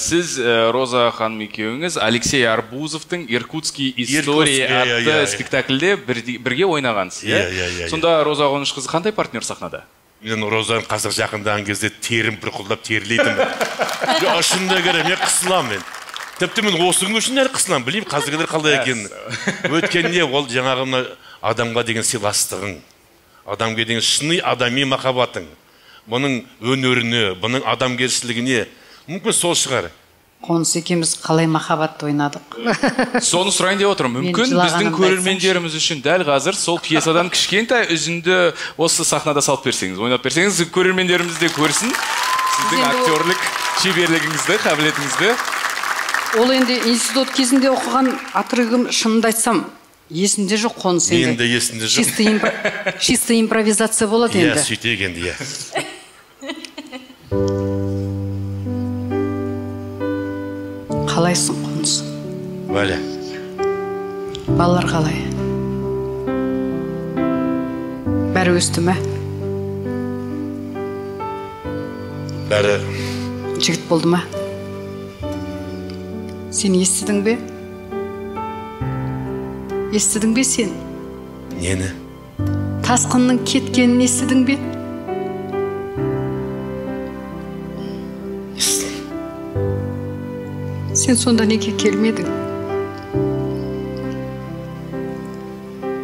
Сіз Роза ханым екеуіңіз Алексей Арбузовтың «Иркутский история» атты спектакльде бірге ойнағансыз. Сонда Роза Қонышқызы қандай партнер сахнада? Мен Розаның қазір жақындаған кезде терім бір құлдап терлейтін. Ашында керем, мен қысыламын. Тіпті мен осы күн үшін әлі қысыламын. Білеймін қазіргілер қалай екенін. Өткенде ол жаңағы адамға деген сыйластығың, адамға деген шыны адами махаббатың, бұның өнеріне, бұның адамгершілігіне мүмкін сол шығар. Қоныс екеуміз қалай махаббатты ойнадық. Соны сұрайын деп отырмын. Мүмкін біздің көрермендеріміз үшін дәл қазір сол пьесадан кішкентай үзінді осы сахнада салып берсеңіз, ойнап берсеңіз, көрермендеріміз де көрсін сіздің актерлік шеберлігіңізді, қабілетіңізді. Ол енді институт кезінде оқыған отрывым, шынымды айтсам, есімде жоқ Қоныс енді. Енді есімде жоқ. Чисто импровизация болады енді. Сөйтек енді, Қалайсың, Қоныс? Валя. Балалар қалай? Бәрі өсті ме? Бәрі. Жігіт болды ма? Сен естідің бе? Естідің бе сен? Нені? Тасқынның кеткенін естідің бе? Сен сонда неге келмедің?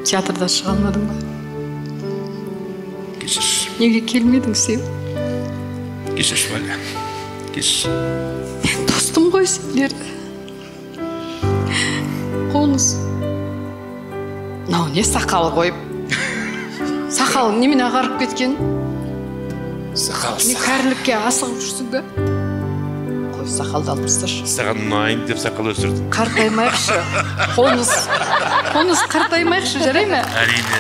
Театрда шыға алмадың ба? Кешірші. Неге келмедің сен? Кешірші, Валя. Кешірші. Мен достым ғой сендер. Қоныс. Нау не сақалы қойып? Сақалы немен ағарып кеткен? Сақал. Не кәрілікке асығып жүрсің бе? Қой, сақалды алып тасташы. Саған ұнайын деп сақал өсірдім. Қартаймайықшы. Қоныс қартаймайықшы, жарай ма? Әрине.